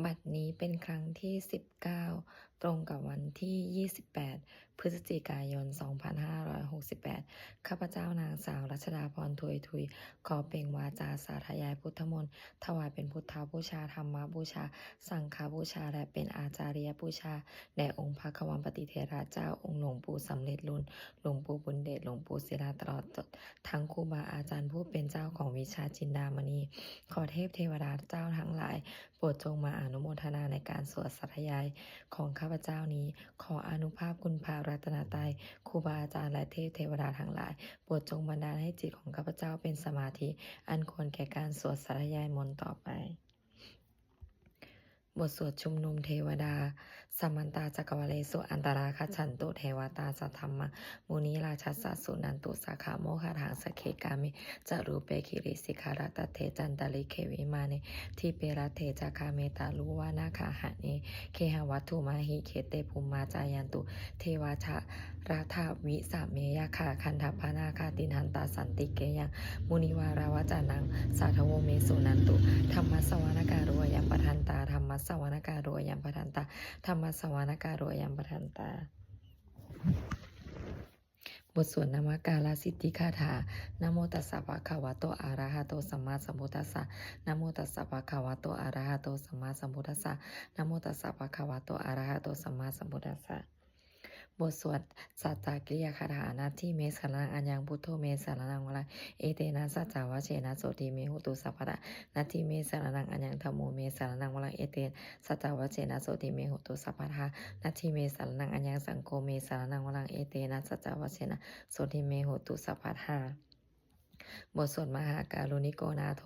บัดนี้เป็นครั้งที่ 19 ตรงกับวันที่ 28 พฤศจิกายน 2568 ข้าพเจ้านางสาวรัชดาพร ทวยทุย ขอเปล่งวาจาสาธยายพุทธมนต์ถวายเป็นพุทธบูชา ธรรมบูชา สังฆบูชา และเป็นอาจาริยบูชาแด่องค์พระคัมภปฏิเทระเจ้า องค์หลวงปู่สำเร็จรุ่น หลวงปู่บุญเดช หลวงปู่ศิลาตลอดทั้งครูบาอาจารย์ผู้เป็นเจ้าของวิชาจินดามณี ขอเทพเทวดาเจ้าทั้งหลายโปรดจงมาอนุโมทนาในการสวดสาธยายของข้าพเจ้านี้ ขออนุภาพคุณพระรัตนตรัยครูบาอาจารย์และเทพเทวดาทั้งหลายโปรดจงบันดาลให้จิตของข้าพเจ้าเป็นสมาธิอันควรแก่การสวดสาธยายมนต์ต่อไปบทสวดชุมนุมเทวดาสัมมันตาจักรวาเลสุอันตราคัจฉันตุเทวตาสัทธัมมะมุนีราชัสสะสุนันตุสาขาโมฆะถังสเคกามิจารูเปคิริสิการัตเทจันตลิเควิมาเนทีเปรัตเทจาคาเมตาลุวานาคาหะเนเคหวัตถุมาหิเคเตภูมิมาจายันตุเทวาชะราธาวิสาเมยะขาคันธปานาคาตินันตาสันติเกยังมุนิวาราวจานังสาทโวเมสุนันตุธรรมสวานการุยัมปทันตาธรรมสวานการุยัมปทันตาธรรมสวานการุยัมปทันตาบทสวดนามการสิทธิคาถานะโมตัสสะภะคะวะโตอะระหะโตสัมมาสัมพุทธัสสะนะโมตัสสะภะคะวะโตอะระหะโตสัมมาสัมพุทธัสสะนะโมตัสสะภะคะวะโตอะระหะโตสัมมาสัมพุทธัสสะบทสวดสัจจกิริยาคาถานาที่เมสารังอัญญังพุทโธเมสารังวะลังเอเตนะสัจจาวะเชนะโสติเมหุตุสัพพะะนาที่เมสารังอัญญังธัมโมเมสารังวะลังเอเตสัจจาวะเชนะโสติเมหุตุสัพพะะนาที่เมสารังอัญญังสังโฆเมสารังวะลังเอเตนะสัจจาวะเชนะโสติเมหุตุสัพพะบทสวดมหาการุณิโกนาโถ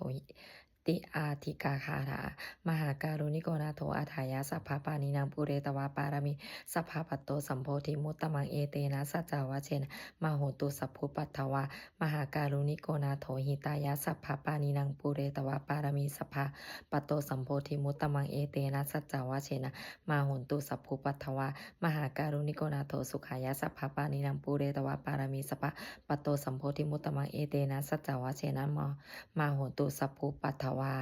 ติอาทิกาคาถามหาการุณิโกนาโถอาทายาสัพพะปานินางปุเรตวาปารมิสัพพะปัตโตสัมโพธิมุตตมังเอเตนะสัจจาวะเชนะมโหตุสัพพุปัตถวามหาการุณิโกนาโถหิตายาสัพพะปานินางปุเรตวาปารมิสัพพะปัตโตสัมโพธิมุตตมังเอเตนะสัจจาวะเชนะมโหตุสัพพุปัตถวามหาการุณิโกนาโถสุขายาสัพพะปานินางปุเรตวาปารมิสัพพะปัตโตสัมโพธิมุตตมังเอเตนะสัจจาวะเชนะมาโหตุสัพพุปัตถวา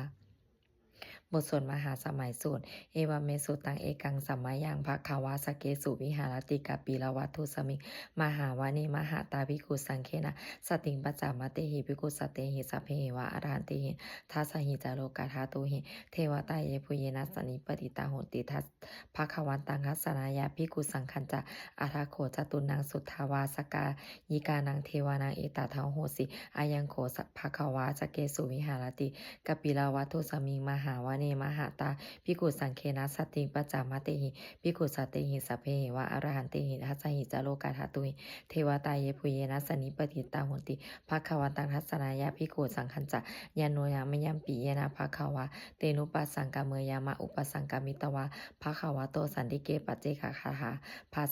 บทสวดมหาสมัยสูตรเอวเมสุตังเอกังสัมมายังภควาสเกสุวิหารติกาปีละวัตถุสมิงมหาวานีมหาตาภิกขุสังเคนะสติงปัจจามเตหิภิกขุสเตหิสัพเพหิวะอรหันติหิทัสหิจาโลกาธาตุหิเทวตาเยพุเยนัสนิปติตาโหติทัสภควันตังคัสสนายาภิกขุสังคัญจะอาราโขจตุนังสุทธาวาสกายิกานังเทวานังเอตทังโหสิอายังโขภควาสเกสุวิหารติกปิลาวัตถุสมิงมหาวานีมหาตาภิกขุสังเคนะสติงปัจจามเตหิภิกขุสติหิสัพเพหิวะอรหันติหิทัสสหิจโลกาธาตุหิเทวตาเยพุเยนัสนิปติตาโหติภควันตังทัสสนายาภิกขุสังคัญจะยานโนยามยัมปิเยนะภควาเตนุปัสสังกาเมยามะอุปสังกามิตวาภควาโตสันติเกปัจเจกคาถาภา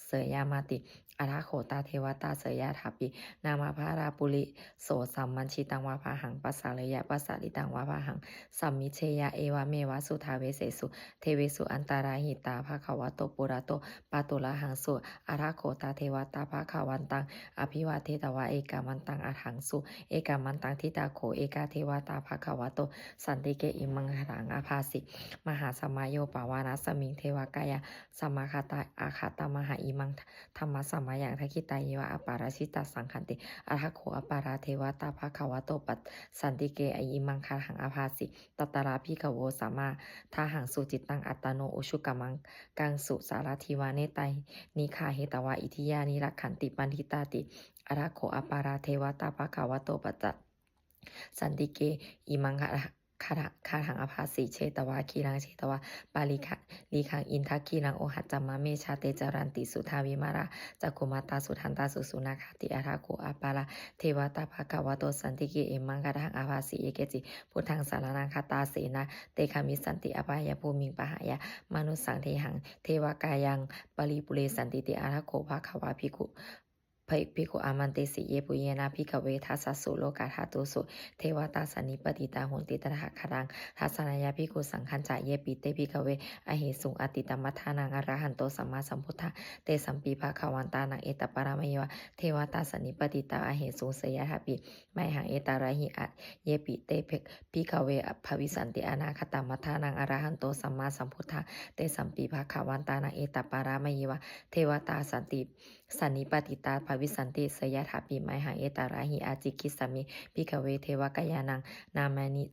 เสยามาติอาราโขตาเทวตาเสยยาถาปินามาภาราปุริโสสัมมัญชิตังวาภาหังปัสสาเลยะปัสสาลิตังวาภาหังสัมมิเชยะเอวะเมวะสุทาเวเสสุเทเวสุอันตาราหิตาภาควโตปุระโตปาตุละหังสุอาราโขตาเทวตาภาควันตังอภิวาเทตวะเอกามันตังอาหังสุเอกามันตังทิตาโขเอกาเทวตาภาควโตสันติเกอิมังหังอาภาสิมหาสมัยโยปาวานาสมิงเทวกายะสมาคตาอาคาตามหาอิมังธรรมสมัยยังทักิตายวะอปาราชิตาสังคันติอาราโขอปาราเทวตาภาควโตปัตสันติเกอิมังคาหังอาภาสิตตราภิกขโวสามาทาหังสุจิตตังอัตตโนอุชุกัมังกังสุสารทิวาเนตัยนิคาเหตวะอิทิยานิรักขันติปันทิตาติอาราโขอปาราเทวตาภาควโตปัจสันติเกอิมังคาหังอภาสีเชตวาคีรังเชตวาปาลิคะลีคังอินทักคีรังโอหัจจามะเมชาเตจารันติสุทาวิมาราจักขุมาตาสุทันตาสุสุนาคติอาราโคอาปาราเทวตาภควโตสันติเกเอมังคาหังอภาสีเอเกจิพุทธังสารนังคาตาเสนาเตคามิสันติอภายภูมิงปหายามนุสังเทหังเทวกายังปริปุเรสันติเตอาราโคภควาภิกขุ ภิกขุอามันติสิเยปุเยนะภิกขเวทัสสะสุโลกาธาตุสุเทวตาสนิปติตาโหติตถะครังทัสสนายาภิกขุสังฆัญจาเยปิเตภิกขเวอหิสุงอติตมัทธานังอรหันโตสัมมาสัมพุทธะเตสัมปีภาควันตานังเอตปารามยวะเทวตาสนิปติตาอหิสุงเสยทาปิไมหังเอตาระหิอะเยปิเตภิกขเวอภวิสันติอนาคตมัทธานังอรหันโตสัมมาสัมพุทธะเตสัมปีภาควันตานังเอตปารามยวะเทวตาสันนิปติตาภวิสันติเสยถาปิไมหังเอตาระหิอาจิกิสมิภิกขเวเทวกายานังนามานิ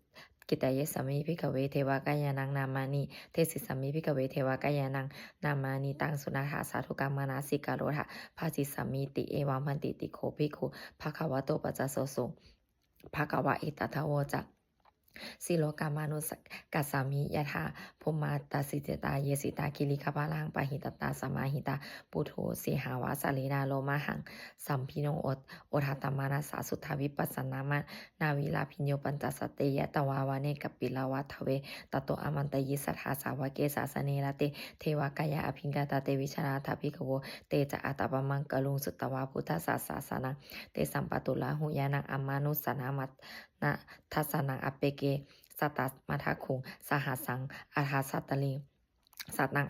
กิตายสมิภิกขเวเทวกายานังนามานิเทศิสมิภิกขเวเทวกายานังนามานิตังสุนาถาสาธุกรรมนาสิกาโรธาภาสิสมิติเอวัมพันติติโคภิกขุภะคะวะโตปัจจโสโสภะคะวะอิตถะโวจะสิโลกามานุสกัสสามิยะถาภูมาตาสิตาเยสิตาคิริคปาลังปะหิตตาสมาหิตาปุโธสีหาวาสลีนาโลมาหังสัมพิโนโอทาตมานาสาสุทธาวิปัสสนามานาวิลาพิญโยปัญจสติยะตวาวาเนกปิลาวัทเวตโตอมันตยิสัทธาสาวเกสาสเนละเตเทวกายะอภิงกาตาเตวิชนาทาภิกขโวเตจะอัตปมังกลุงสุตตวาพุทธศาสนาเตสัมปตุลาหุยานังอมานุสนามัตนะทัสสนังอเปเกสตัสมาทาคุงสหัสสังอาทาสัตตลิงสัตนัง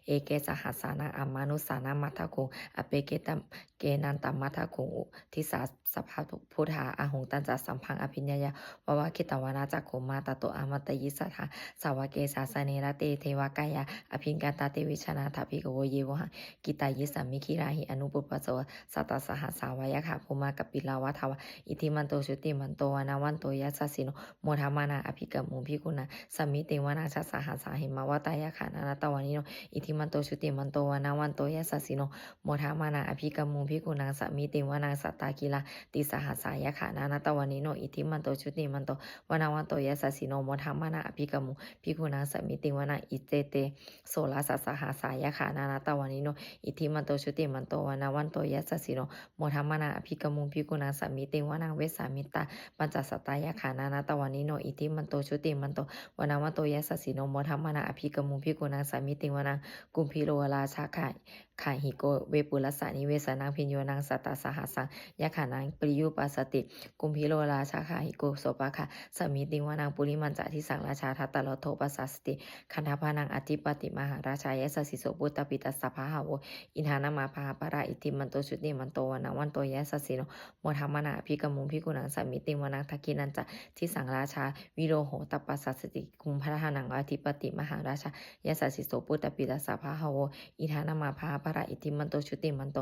เอเกสหัสสานังอามานุสานามัทาคุงอเปเกตัมเกนันตัมมัทาคุงทิสาสภาพุทธาอาหงตันจัสสัมพังอภิญญาวะวะคิตวานาจักขุมาตโตอามัตยิสัทธาสาวเกสาสเนระเตเทวกายาอภิงกาตาเตวิชนาถาภิกโวเยวหังกิตายิสัมมิคิราหิอนุปุปปโสสัตตสหัสสาวายะขาภูมากัปปิลาวะทวะอิทิมันโตชุติมันโตวนาวันโตยัสสสิโนโมทามานาอภิกมุภิกุณาสัมมิติวานาชัสสหัสสาหิมาวตายะขานาตวานิโนอิทิมันโตชุติมันโตวนาวันโตยัสสสิโนโมทามานาอภิกมุภิกุณาสัมมิติวานาสัตตากิลาติสหัสสายะขานาตวานิโนอิทิมันโตชุติมันโตวนาวันโตยัสสสิโนโมทามานาอภิกมุภิกุณาสัมมิติวานาอิเตเตโสลาสัสสหัสสายะขานาตวานิโนอิทิมันโตชุติมันโตวนาวันโตยัสสสิโนโมทามานาอภิกมุภิกุณาสัมมิติวานาเวสามิตาปัญจสัตตายะขานาตวานิโนอิทิมันโตชุติมันโตวนาวันโตยัสสสิโนโมทามานาอภิกมุภิกุณาสัมมิติวานากุมพิโลราชาขายหิโกเวปุลสานิเวสนังพิญโยนังสัตตสหัสสังยะขานังปริยุปัสสติกุมพิโลราชาขายหิโกโสปะคะสมิติวานังปุริมันจะทิสังราชาทัตตะโลโทปัสสสติคันธพานังอธิปติมหาราชายสสิโสปุตตปิตัสสะภาหาวอินทานามาภาปราอิติมันโตชุติมันโตวนาวันโตยสสิโนโมทัมมนาภิกมุภิกุณังสมิติวานังทักกินันจะทิสังราชาวิโรโหตปัสสสติกุมพระหานังอธิปติมหาราชายสสิโสปุตตปิตัสสะภาหาวอินทานามาภาปราอิติมันโตชุติมันโต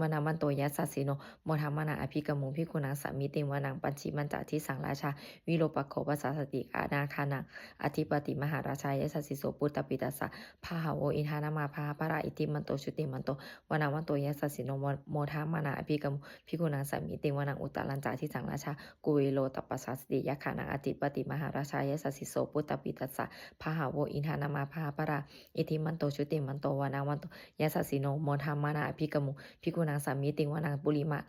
วนาวันโตยัสสสิโนโมทัมมนาอภิกมุภิกุณังสมิติวานังปัญชิมันจะทิสังราชาวิโรปโคปัสสสติอานาคานังอธิปติมหาราชายสสิโสปุตตปิตัสสะภาหาวอินทานามาภาปราอิติมันโตชุติมันโตวนาวันโตยัสสสิโนโมทัมมนาอภิกมุภิกุณังสมิติวานังอุตตรัญจาทิสังราชากุเวโลตปัสสสติยะขานังอธิปติมหาราชายสสิโสปุตตปิตัสสะภาหาวอินทานามาภาปราอิติมันโตชุติมันโตวนาวันโตยัสสสิโนโมทัมมนาอภิกมุภิกุณังสมิติวานังปุริมะ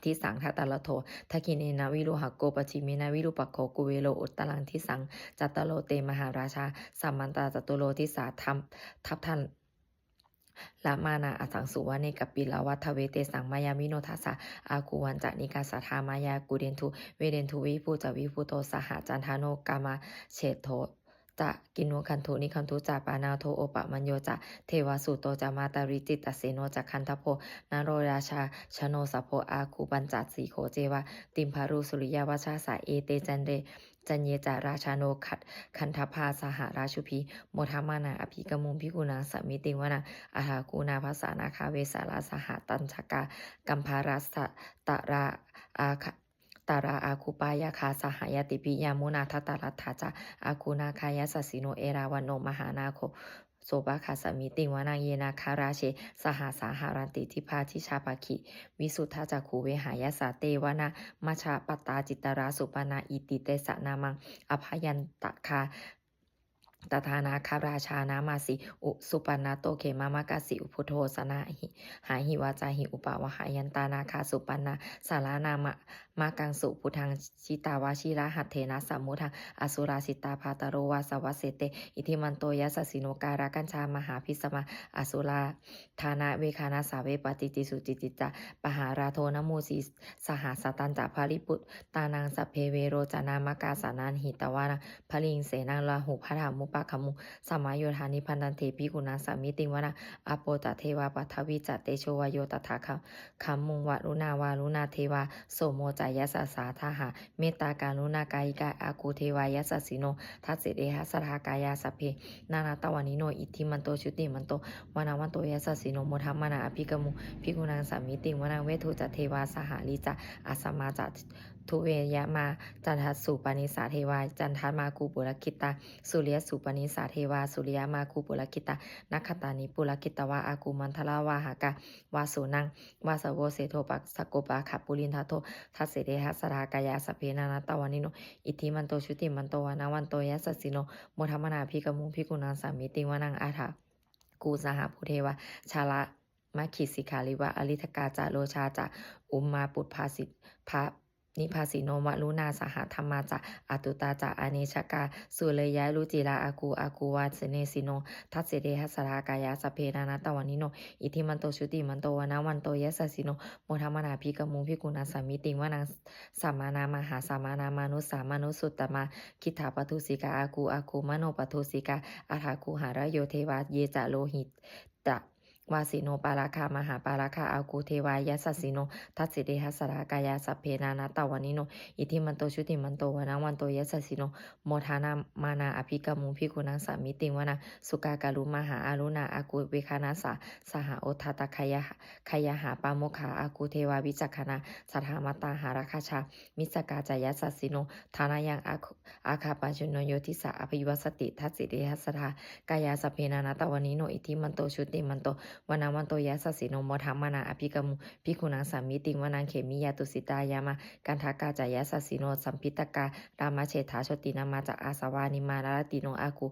ทิสังทัตตะละโททักิเนนาวิรุหะโกปจิเมนาวิรุปะโคกุเวโลอุตตรังทิสังจัตตโลเตมหาราชาสัมมันตาจตุโลทิสาทัพทันละมานาอสังสุวะเนกปิลาวัทเวเตสังมายามิโนทัสสะอากูวันจานิกาสัทธามายากูเดนทุเวเดนทุวิภูจวิภูโตสหจันทาโนกามาเฉดโทจะกินโนคันทุนิคันทุจาปานาโทโอปะมัญโยจะเทวสุโตจามาตาริจิตตเสโนจะคันทโพนโรราชาชโนสโพอาคูปัญจัตสีโคเจวะติมพารุสุริยาวชาสาเอเตจันเรจันเยจาราชาโนคันทภาสหราชุพีโมทามานาอภิกมุมพิกุณาสมิติวนาอาหากูนาภาษานาคาเวสาราสหตัญชกากัมภารัสตะราอาตาราอาคูปายาคาสหายติปิยามุนาทัตตารัตถาจาอาคูนาคายสสิโนเอราวันโนมหานาโคโสบาคาสมิติวานาเยนาคาราเชสหาสาหารันติทิพาทิชาปาคิวิสุทธาจักขูเวหายาสาเตวนามาชาปตาจิตราสุปนาอิติเตสะนามังอภยันตะคา ตถานาคาราชานามาสิอุสุปันนาโตเขมามากาสิอุพุโทสนาหิหาหิวาจาหิอุปาวหายันตานาคาสุปันนาสารานามะมากังสุพุทังชิตาวาชิระหัตเถนะสัมมุทังอสุราสิตาภาตโรวาสวัสเสเตอิทิมันโตยัสสิโนการากัญชามหาพิสมาอสุราธานาเวคานาสาเวปติติสุจิติจาปหาราโทนโมสีสหสตันจาภาริปุตตานังสัพเพเวโรจานามกาสานันหิตวานังพลิงเสนังลาหุพระธามุปะขมุสมัยโยธานิพันธันเทปิกุณาสามิติงวนาอโปตเทวาปัทวิจัตเตโชวโยตถาคัมมุงวารุณาวารุณาเทวาโสโมจายสสาทหาเมตตาการุณากายิกาอากูเทวายสสิโนทัสเสเดหสรากายาสเพนานาตวานิโนอิทธิมันโตชุติมันโตวนาวันโตยสสิโนโมทัมมนาอภิกมุภิกุณาสามิติงวนาเวทุจเทวาสหาลิจาอาสมาจัตทุเวยะมาจันทัสสุปนิสาเทวาจันทัสมากูปุรคิตาสุริยสุปนิสาเทวาสุริยมากูปุรคิตานักขตานิปุรคิตวาอากูมันทลาวาหากาวาสุนังวาสโวเสโทปักสโกปาขับปุรินทโททัสเสเดหัสรากายาสเพนานาตวานิโนอิทธิมันโตชุติมันโตวานาวันโตยัสสิโนโมทัมมนาภิกมุภิกุณาสามิติวานังอาถากูสหภูเทวาชาละมัคคิสิกาลิวะอลิทกาจาโลชาจาอุมมาปุตภาสิภานิพาสิโนวะลุนาสหธรรมาจะอตุตาจะอเนชกาสุเลยะลุจิลาอากูวาสเนสิโนทัสเสเดหัสรากายาสเพนานาตวานิโนอิทิมันโตชุติมันโตวนาวันโตยัสสิโนโมทัมมนาภิกมุภิกุณาสามิติงวานังสัมมานามหาสัมมานามานุสามานุสุตตมาคิถาปทุสิกาอากูมโนปทุสิกาอาถาคูหาระโยเทวาเยจะโลหิตตะวาสิโนปาราคามหาปาราคาอากูเทวายสัสสิโนทัสสิเดหัสรากายาสัพเพนานาตวานิโนอิทิมันโตชุติมันโตวนาวันโตยัสสิโนโมทานามานาอภิกมุภิกุณังสามิติงวนาสุกากาลุมหาอารุณาอากูเวคานาสาสหโอทัตคายหาปาโมขาอากูเทวาวิจักขณาสัทธามาตาหาราคาชามิสกาจายสัสสิโนทานายังอาคาปัญชุโนโยทิสาอภิวัสติทัสสิเดหัสรากายาสัพเพนานาตวานิโนอิทิมันโตชุติมันโตวนาวันโตยัสสิโนโมทัมมานาอภิกมุภิกุณังสามิติงวนังเขมิยาตุสิตายามากันทากาจายสัสสิโนสัมพิตการามาเชถาชตินามาจากอาสวานิมานาติโนอากู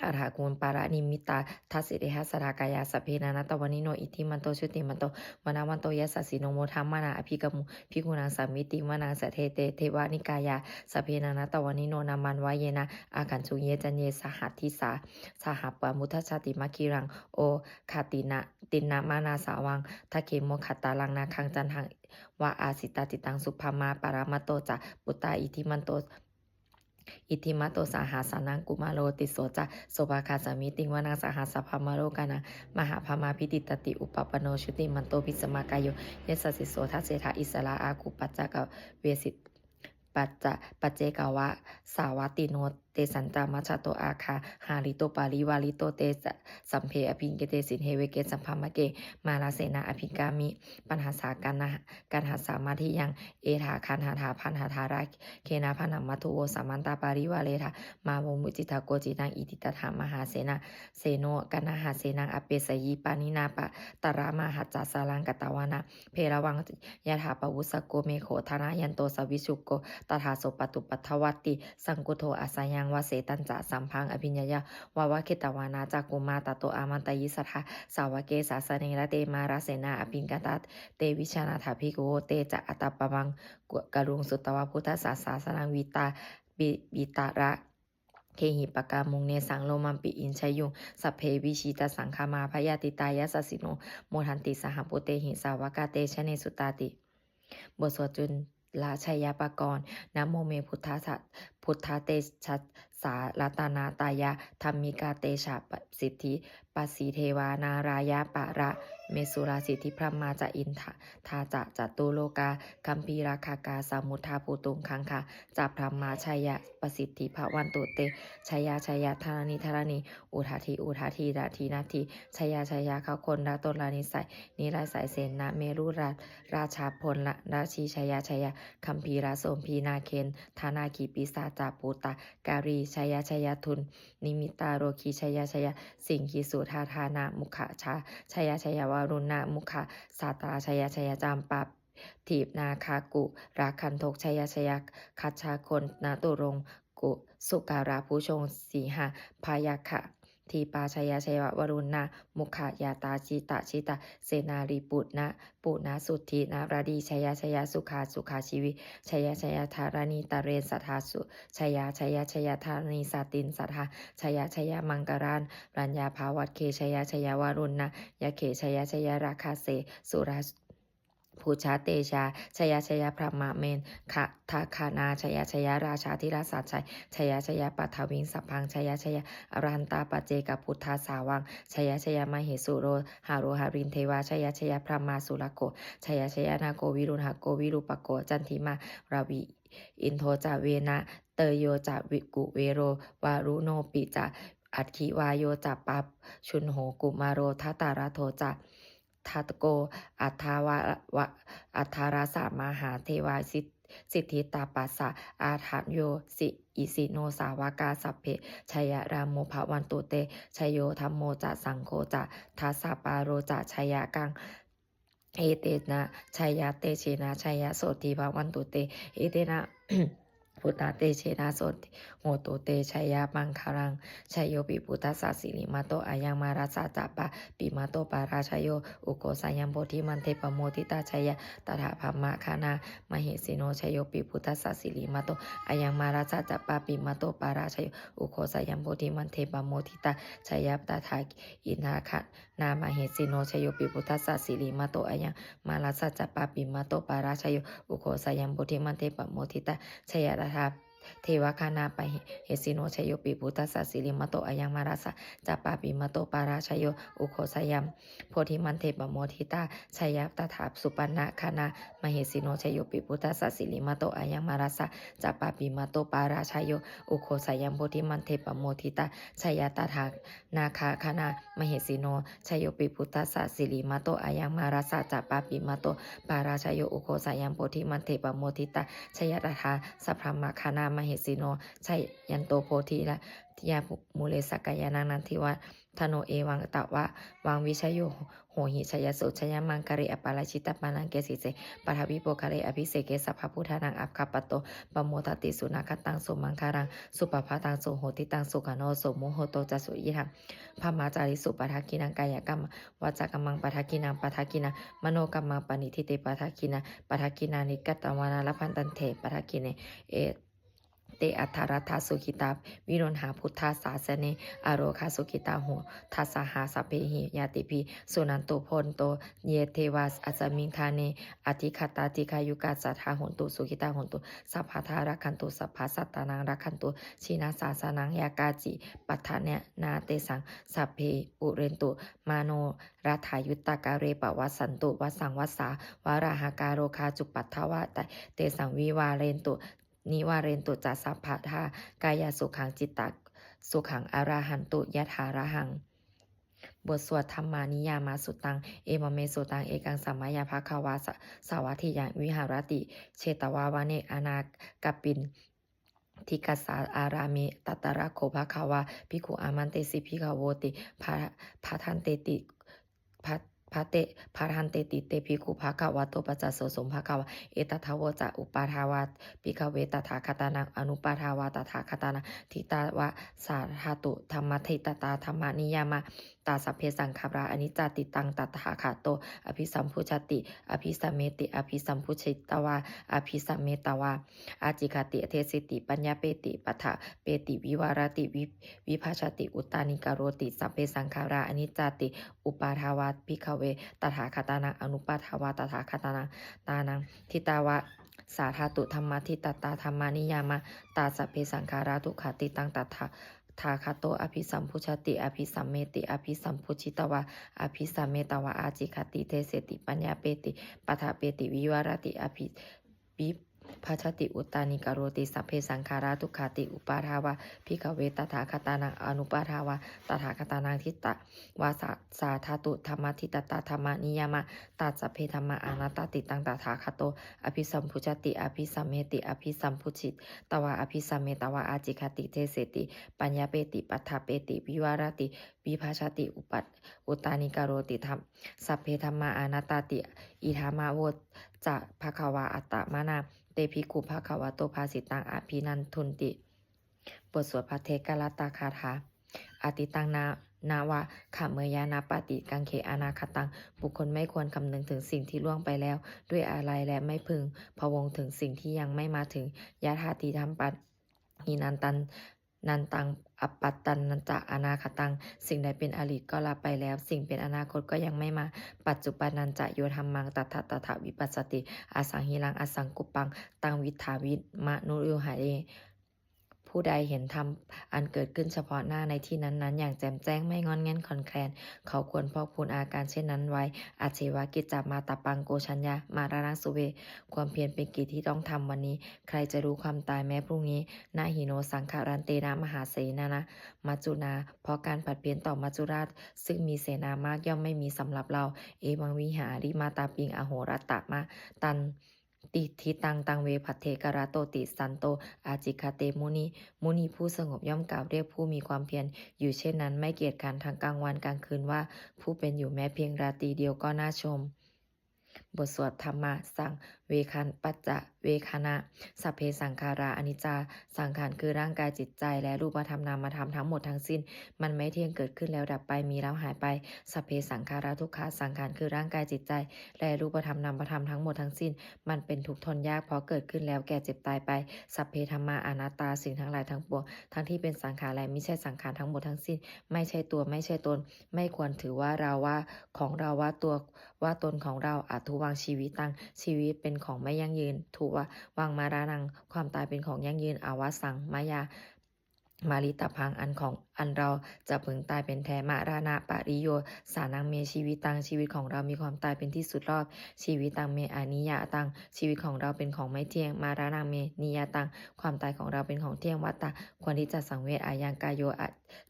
อารากุลปารานิมิตาทัสสิเดหัสรากายาสเพนานาตวานิโนอิทิมันโตชุติมันโตวนาวันโตยัสสิโนโมทัมมานาอภิกมุภิกุณังสามิติงวนังสเทเตเทวานิกายาสเพนานาตวานิโนนามันวายเยนะอาคันสุเยจันเยสหัตทิสาสหปมุทัชติมัคคิรังโอคาตินะตินามานาสาวังทะเขโมขัตตาลังนาคังจันทังวาอาสิตาติตังสุภามาปารามาโตจะปุตตาอิทิมันโตสาหาสานังกุมาโรติโสจะโสภาคาสามิติงวานังสหาสภามโรกานังมหาพามาพิติตติอุปปโนชุติมันโตพิสมากายโยเยสสิโสทัสเสถาอิสระอากุปัจจกเวสิปัจเจกาวะสาวัติโนเตสันตามัชโตอาคาหาริโตปาริวาริโตเตสัมเพอภิงเกเตสินเฮเวเกสัมภามะเกมาลาเสนาอภิกามิปัญหาสาการหาสามาธิยังเอถาคันหาถาพันหาธาราเคนาพันหมัทุโวสามันตาปาริวาเลทามาโวมุจิตาโกจิตังอิติตถามหาเสนาเสโนกันหาเสนังอเปสยีปานินาปะตรามาหัจจาสารังกตาวานาเพระวังยะถาปวุสโกเมโขธานายันโตสวิชุโกตถาโสปตุปัทวัตติสังกุโทอาสยังวเสตันจะสัมพังอภิญญาวาวะเคตวานาจากกุมาตโตอามันตยิสัทธาสาวเกสาสเนระเตมาราเสนาอภิงกตาเตวิชานาถาภิกโกเตจะอัตตปวังกรุงสุตวพุทธศาสนาวิตาบิตาระเคหิปกามุงเนสังโลมัมปิอินชยุงสัพเพวิชิตสังคามาพยาติตายสัสสิโนโมทันติสหปุเตหิสาวกาเตชเนสุตาติบทสวดจุลลาชัยปกรณ์นะโมเมพุทธเตชัสสาลตานาตายะธรรมิกาเตชะปสิทธิปัสสีเทวานารายะปะระเมสุราสิทธิพระมาจะอินทาจะจตุโลกาคัมปีราคากาสามุทาภูตุงคังคาจับธรรมาชัยะปสิทธิภวันตุเตชัยธานิธารณีอุทาทีนาทีชัยเขาคนละตนลานิสัยนิรสายเสนนะเมรุราชาพลละราชีชัยคัมภีราโสมพีนาเคนธานาคีปิสาจาปูตาการีชัยทุนนิมิตาโรคีชัยสิ่งคีสุธาธานามุขะชัยวารุณามุขะสาตราชัยจามปับถีบนาคากุราคันทกชัยคัจชาคนนาตุรง กุสุการะผู้ชงสีหะพายาคะ ทีปาชยชยวรุณนามุขายาตาชิตะชิตะเสนารีปุณะปุณะสุทธินาราดีชยชยสุขาสุขาชีวิชยชยธารณีตะเรนสัทธาสุชยชยชยธารณีสตินสัทธาชยชยมังกรานรัญญาภาวัตเคชยชยวรุณนายะเขชยชยราคาเสสุราภูชาเตชาชยชยพระมาเมนขะทาคานาชยชยราชาธิราชาชัยชยชยปัทวิงสัพพังชยชยอรันตาปเจกพุทธาสาวังชยชยมเหสุโรหาโรหารินเทวาชยชยพระมาสุรโกชยชยนาโกวิรุณหโกวิรุปโกจันทิมาราวิอินโทจาเวนะเตโยจาวิกุเวโรวารุโนปิจาอัคคิวายโยจัปปับชุนโหกุมาโรทัตตาราโทจาทัตโกอัทธาวะอัทธาราสามหาเทวาสิทธิตาปัสสะอาถานโยสิอิสิโนสาวากาสัพเพชยรามโมภวันตุเตชโยธรรมโมจะสังโฆจะทัสสะปาโรจะชยกังเอเตนะชยเตเชนะชยโสติภวันตุเตเอเตนะ พุทธาเตเชนะโสติโหตุเตชัยยะมังคารังชัยโยปิพุทธสสะสิริมาโตอายังมาราสะจัปปะปิมาโตปาราชยโยอุโกสายัมโพธิมันเทปโมทิตาชัยยะตถาภมะคานามเหสิโนชัยโยปิพุทธสสะสิริมาโตอายังมาราสะจัปปะปิมาโตปาราชยโยอุโกสายัมโพธิมันเทปโมทิตาชัยยะตถาอินาคะนามเหสิโนชัยโยปิพุทธสสะสิริมาโตอายังมาราสะจัปปะปิมาโตปาราชยโยอุโกสายัมโพธิมันเทปโมทิตาชยตถาเทวคานาปะเหสิโนชโยปิพุทธสัสสิริมโตอายังมาราสะจัปปาปิมโตปาราชโยอุโคสยัมโพธิมันเทปโมทิตาชยตถาสุปันนะคานามเหสิโนชโยปิพุทธสัสสิริมโตอายังมาราสะจัปปาปิมโตปาราชโยอุโคสยัมโพธิมันเทปโมทิตาชยตถานาคาคานามเหสิโนชโยปิพุทธสัสสิริมโตอายังมาราสะจัปปาปิมโตปาราชโยอุโคสยัมโพธิมันเทปโมทิตาชยตถาสัพพมคานามเหสิโนชัยยันโตโพธิละทิยามุเลสกายานันทิวะธโนเอวังตะวะวังวิชโยโหหิชยสุชยมังคาเรอปาราชิตปานังเกสิเสปะทวิโปคาเรอภิเสเกสัพพพุทธานังอัปคปโตปโมทติสุนาคตังสุมังคารังสุปภาตังสุโหติตังสุขโนสุโมโหโตจัสุยิทังพมาจาริสุปทักกินังกายกรรมวาจากรรมังปทักกินังปทักกินังมโนกรรมังปณิทิเตปทักกินังปทักกินานิกัตตวานาลพันตันเถปทักกิเนเอเตอัทธารัฐสุขิตาวิรุณหาพุทธาสาสเนอโรคาสุขิตาโหทัสสหาสเพหิยาติพีสุนันโตพลโตเยเทวาอัสมิงคาเนอธิคตาติคายุกาสัทธาหนตุสุขิตาหนตุสัพพทารักขันตุสัพพสัตตานังรักขันตุชินาสาสนังยากาจิปัฏฐาเนนาเตสังสัพเพปุเรนตุมาโนรัฐายุตตากาเรปวัสสันตุวัสสังวัสสาวาราหาการโรคาจุปัฏฐาวะเตสังวิวาเรนตุนิวาเรนตุจัสสัพพะทากายสุขังจิตตะสุขังอราหันตุยะถาระหังบทสวดธรรมานิยามาสุตังเอมเมสุตังเอกังสัมมายาภควาสาวัติยังวิหารติเชตวาวาเนอนากปินทิกัสสาอารามิตัตตระโคภควาภิกขุอามันเตสิภิกขโวติพาทันเตติพระเตพาทันเตติเตภิกขุภควาโตปัจจโสสมภควาเอตทาวจะอุปาทาวาภิกขเวตถาคตานังอนุปาทาวาตถาคตานังทิตาวะสาธาตุธรรมทิตตาธรรมานิยามะตาสัพเพสังขาราอนิจจติตังตถาคตโตอภิสัมพุชติอภิสัมเมติอภิสัมพุชิตวาอภิสัมเมตวาอาจิคติเทสิติปัญญาเปติปัฏฐะเปติวิวารติวิภาชติอุตตานิกโรติสัพเพสังขาราอนิจจติอุปาทาวาภิกขเวตถาคตานังอนุปาทาวาตถาคตานังตานังทิตาวะสาธาตุธรรมทิตตาธรรมานิยามะตาสัพเพสังขาราทุกขติตังตถาทาคาโตอภิสัมพุชติอภิสัมเมติอภิสัมพุชิตวะอภิสัมเมตวะอาจิคติเทเสติปัญญาเปติปัฏฐเปติวิวารติอภิวิภาชติอุตตานิกโรติสัพเพสังขาราทุกขติอุปาทาวะภิกขเวตถาคตานังอนุปาทาวะตถาคตานังทิตตวาสาธาตุธรรมทิตตาธรรมานิยามะตัสสะเพธรรมะอนัตตติตังตถาคโตอภิสัมพุชติอภิสัมเมติอภิสัมพุชิตวะอภิสัมเมตวะอาจิคติเทเสติปัญญาเปติปัฏฐเปติวิวารติวิภาชติอุตตานิกโรติธรรมสัพเพธรรมะอนัตตติอิธามะโวจะภควาอัตตมนาเตภิกขุภควโตภาสิตังอภินันทุนติ บทสวดพระเทกรัตตคาถาอาติตังนาวะขะเมยานาปฏิกังเขอนาคตังบุคคลไม่ควรคำนึงถึงสิ่งที่ล่วงไปแล้วด้วยอะไรและไม่พึงพะวงถึงสิ่งที่ยังไม่มาถึงยะธาติธรรมปัตหินันตังอปปัตตันนันจะอนาคตังสิ่งใดเป็นอดีตก็ละไปแล้วสิ่งเป็นอนาคตก็ยังไม่มาปัจจุบันนันจะโยธรรมังตถาวิปัสสติอสังหิรังอสังกุปปังตังวิทาวิมะนุโยหะเอผู้ใดเห็นธรรมอันเกิดขึ้นเฉพาะหน้าในที่นั้นๆอย่างแจ่มแจ้งไม่งอนแง่นคลอนแคลนเขาควรพอกพูนอาการเช่นนั้นไว้อาเชวากิจจามาตาปังโกชัญญามารานังสุเวความเพียรเป็นกิจที่ต้องทำวันนี้ใครจะรู้ความตายแม้พรุ่งนี้นาหิโนสังขารันเตนะมหาเสนานะมัจจุนาเพราะการผัดเปลี่ยนต่อมัจจุราชซึ่งมีเสนามากย่อมไม่มีสำหรับเราเอวังวิหาริมาตาปิงอโหรัตตะมาตันติทิตังเวพัทเทกราโตติสันโตอาจิคาเตมุนีผู้สงบย่อมกล่าวเรียกผู้มีความเพียรอยู่เช่นนั้นไม่เกียจคร้านทั้งกลางวันกลางคืนว่าผู้เป็นอยู่แม้เพียงราตรีเดียวก็น่าชมบทสวดธรรมะสั่งเวคันปัจจะเวคณะสัพเพสังขาราอนิจจาสังขารคือร่างกายจิตใจและรูปธรรมนามธรรมทั้งหมดทั้งสิ้นมันไม่เที่ยงเกิดขึ้นแล้วดับไปมีแล้วหายไปสัพเพสังขาราทุกขาสังขารคือร่างกายจิตใจและรูปธรรมนามธรรมทั้งหมดทั้งสิ้นมันเป็นทุกข์ทนยากเพราะเกิดขึ้นแล้วแก่เจ็บตายไปสัพเพธรรมาอนัตตาสิ่งทั้งหลายทั้งปวงทั้งที่เป็นสังขารและไม่ใช่สังขารทั้งหมดทั้งสิ้นไม่ใช่ตัวไม่ใช่ตนไม่ควรถือว่าเราว่าของเราว่าตัวว่าตนของเราอาจทุวางชีวิตตั้งชีวิตเป็นของไม่ยั่งยืนถูกว่าวางมารานังความตายเป็นของยั่งยืนอาวาสังมายามาริตพังอันเราจะพึงตายเป็นแท้มาราณะปริโยสานังเมชีวิตตังชีวิตของเรามีความตายเป็นที่สุดรอบชีวิตตังเมอานิยาตังชีวิตของเราเป็นของไม่เที่ยงมารานังเมนิยาตังความตายของเราเป็นของเที่ยงวัตตะควรที่จะสังเวชอายังกายโยอ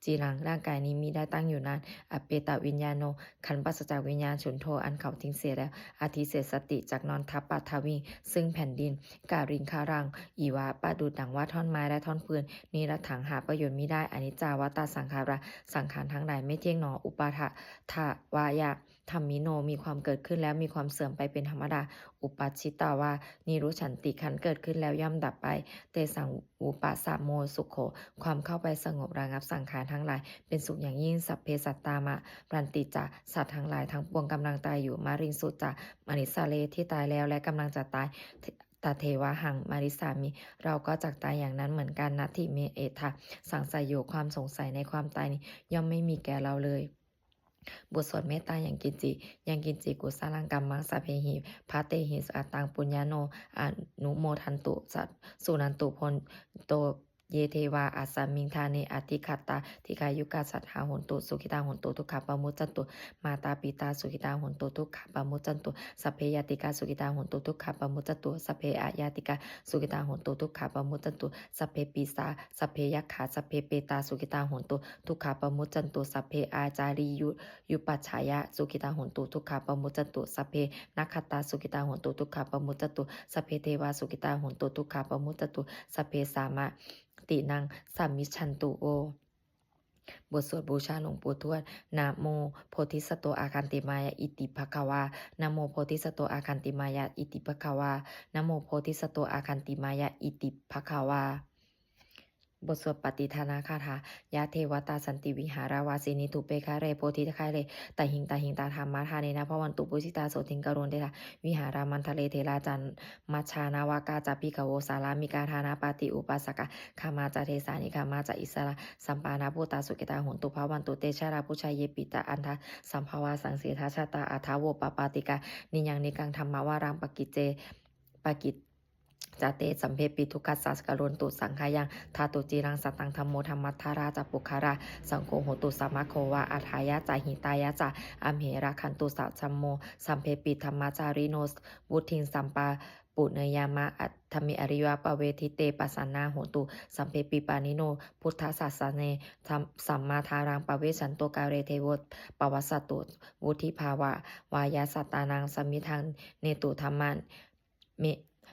จีรังร่างกายนี้มีได้ตั้งอยู่นานอเปตวิญญาโนขันปัสจากวิญญาณฉุนโทอันเขาทิ้งเสียแล้วอาทิเสสติจากนอนทับปัทวิงซึ่งแผ่นดินการิงคารังอีวาปะดูดดังว่าท่อนไม้และท่อนฟืนนิรัตถังหาประโยชน์มิได้อนิจจาวตาสังขาราสังขารทั้งหลายไม่เที่ยงหนออุปาทวายะธรรมิโนมีความเกิดขึ้นแล้วมีความเสื่อมไปเป็นธรรมดาอุปัชชิตาวานิรุฉันติขันเกิดขึ้นแล้วย่อมดับไปเตสังอุปสามโมสุโขความเข้าไปสงบระงับสังขารทั้งหลายเป็นสุขอย่างยิ่งสัพเพสัตตามะรันติจะสัตว์ทั้งหลายทั้งปวงกำลังตายอยู่มาริงสุจะมานิสาเลที่ตายแล้วและกำลังจะตายตาเทวะหังมาริสามิเราก็จักตายอย่างนั้นเหมือนกันนัตถิเมเอทะสังสยโยความสงสัยในความตายนี้ย่อมไม่มีแก่เราเลยบทสวดเมตตาอย่างกินจิกุสารังกัมมังสัพเพหิพระเตหิสอัตตังปุญญาโนอนุโมทันตุสัตสุนันตุพลโตเยเทวาอาสามิงทาเนอติขัตตาทิกายุกาสัทธาหนตุสุขิตาหนตุทุกขปมุจจันตุมาตาปิตาสุขิตาหนตุทุกขปมุจจันตุสัพเพยติกาสุขิตาหนตุทุกขปมุจจันตุสัพเพอายาติกาสุขิตาหนตุทุกขปมุจจันตุสัพเพปีสาสัพเพยักขาสัพเพเปตาสุขิตาหนตุทุกขปมุจจันตุสัพเพอาจารียุปัชฉายะสุขิตาหนตุทุกขปมุจจันตุสัพเพนักขตาสุขิตาหนตุทุกขปมุจจันตุสัพเพเทวาสุขิตาหนตุทุกขปมุจจันตุสัพเพสามะตินังสัมมิชันตุโอบทสวดบูชาหลวงปู่ทวดนะโมโพธิสัตโตอาคันติมายะอิติภควานะโมโพธิสัตโตอาคันติมายะอิติภควานะโมโพธิสัตโตอาคันติมายะอิติภควาบทสวดปฏิทานาคาถายะเทวตาสันติวิหาราวาสินิทุเปคาเรโพธิคาเรตาหิงตาธรรมะทาเนนะพวันตุปุสิตาโสติงกรุณเดทาวิหารามันทะเลเทราจันมัชชานาวากาจาปิกโวสารามิกาธานาปาติอุปัสสกะขามาจาเทสานิขามาจาอิสระสัมปานาภูตาสุกิตาหนตุภาวันตุเตชะราพุชัยเยปิตาอันทะสัมภาวาสังเสทาชาตาอัทาโวปปาติกานิยังนิกังธรรมวารังปกิจเจปกิจจาเตสัมเพปิทุกัสสัสกรนตุสังขายังทาตุจีรังสตังธรรมโมธรรมัทธาราจปุคาราสังโฆโหตุสัมมาโควาอัฏฐายะจาหิตายะจาอัมเหระคันตุสัจมโมสัมเพปิธรรมจาริโนวุทิงสัมปาปุเนยามะอัตถมิอริวะปะเวทิเตปัสสนาโหตุสัมเพปิปานิโนพุทธศาสเนสัมมาทารังปะเวสันโตกาเรเทวตปวัสสตุวุธิภาวะวายาสัตตานังสมิทังเนตุธรรมัน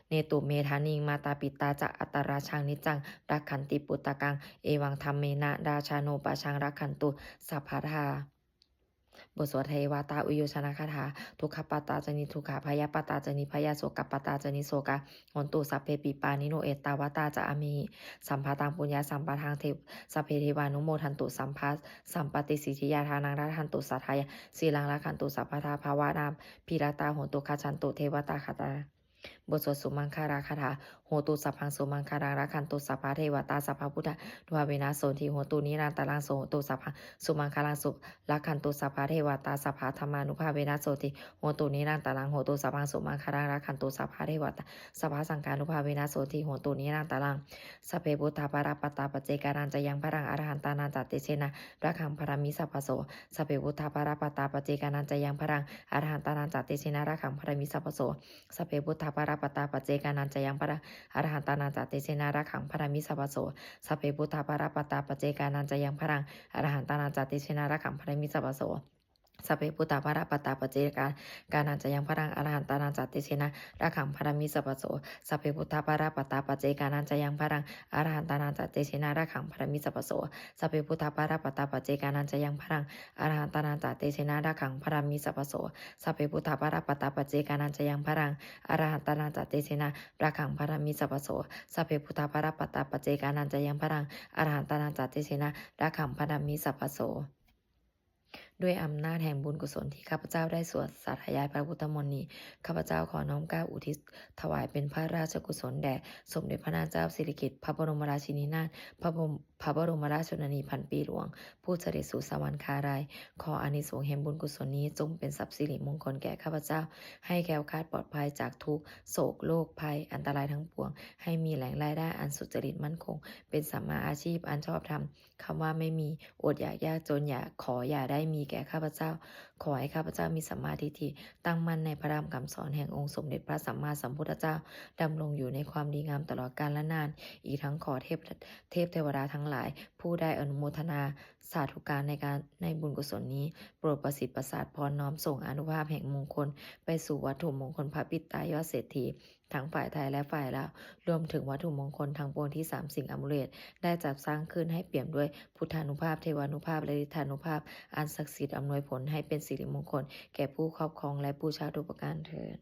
เนตุเมธานิงมาตาปิตาจะอัตราชังนิจังรักขันติปุตตะกังเอวังธรรมเมนะราชาโนปะชังรักขันตุสัพพทา บทสวดเทวตาอุโยชนะคาถาทุกขปตาจนิทุกขพยาปตาจนิพยาโสกปตาจนิโสกะโหนตุสัพเพปิปานิโนเอตตาวตาจะอามิสัมภาตังปุญญาสัมปะทังเทวสัพเพเทวานุโมทันตุสัมภาสัมปติสิทธิยาทานังรัทันตุสัทธายาสีลังรักขันตุสัพพทาภาวานามพีราตาโหนตุคาชันตุเทวตาคาตาบทสวดสุมังคาราคาถาโหตุสัพพังสุมังคารังรักขันตุสัพพะเทวตาสัพพะพุทธดวาเวนะโสทีโหตุนิรันตรังโสโหตุสัพพังสุมังคารังสุรักขันตุสัพพะเทวตาสัพพะธรรมานุภาเวนะโสติโหตุนิรันตรังโหตุสัพพังสุมังคารังรักขันตุสัพพะเทวตาสัพพะสังฆานุภาเวนะโสติโหตุนิรันตรังสัพเพพุทธาปาราปตาปเจการันจะยังพระรังอรหันตานันตติเชนะรักขังพรามิสัพพโสสัพเพพุทธาปาราปตาปเจการันจะยังพระรังอรหันตานันตติเชนะรักขังพรามิสัพพโสสัพเพพุทธาปาราปตาปเจการนันจะยังพระอรหันตานันจติเสนารักขังพระมิสัพพโสสัพเพพุทธาปาราปตาปเจกานันจะยังพระอรหันตานันจติเสนารักขังพระมิสัพพโสสัพเพพุทธาภรปตาปเจการนันจะยังพรังอรหันตานันจติเชนะรักขังพระมิสัพพโสสัพเพพุทธาภรปตาปเจการนันจะยังพรังอรหันตานันจติเชนะรักขังพระมิสัพพโสสัพเพพุทธาภรปตาปเจการนันจะยังพรังอรหันตานันจติเชนะรักขังพระมิสัพพโสสัพเพพุทธาภรปตาปเจการนันจะยังพรังอรหันตานันจติเชนะรักขังพระมิสัพพโสสัพเพพุทธาภรปตาปเจการนันจะยังพรังอรหันตานันจติเชนะรักขังพระมิสัพพโสด้วยอำนาจแห่งบุญกุศลที่ข้าพเจ้าได้สวดสาธยายพระพุทธมนต์นี้ข้าพเจ้าขอน้อมเกล้าอุทิศถวายเป็นพระราชกุศลแด่สมเด็จพระนางเจ้าสิริกิติ์พระบรมราชินีนาถพระบรมราชชนนีพันปีหลวงผู้เสด็จสู่สวรรคาลัยขออานิสงส์แห่งบุญกุศลนี้จงเป็นทรัพย์สิริมงคลแก่ข้าพเจ้าให้แคล้วคลาดปลอดภัยจากทุกโศกโรคภัยอันตรายทั้งปวงให้มีแหล่งรายได้อันสุจริตมั่นคงเป็นสัมมาอาชีพอันชอบธรรมคำว่าไม่มีอดอยากยากจนอย่าได้มีแก่ข้าพเจ้าขอให้ข้าพเจ้ามีสัมมาทิฏฐิตั้งมั่นในพระธรรมคำสอนแห่งองค์สมเด็จพระสัมมาสัมพุทธเจ้าดำรงอยู่ในความดีงามตลอดกาลและนานอีกทั้งขอเทพเทวดาทั้งหลายผู้ได้อนุโมทนาสาธุการในบุญกุศลนี้โปรดประสิทธิ์ประสาทพรน้อมส่งอานุภาพแห่งมงคลไปสู่วัตถุมงคลพระปิตายอดเศรษฐีทั้งฝ่ายไทยและฝ่ายลาวรวมถึงวัตถุมงคลทั้งปวงที่3สิ่งอมุเลตได้จัดสร้างขึ้นให้เปี่ยมด้วยพุทธานุภาพเทวานุภาพและฤทธานุภาพอันศักดิ์สิทธิ์อำนวยผลให้เป็นสิริมงคลแก่ผู้ครอบครองและผู้เช่าทุกประการเถิด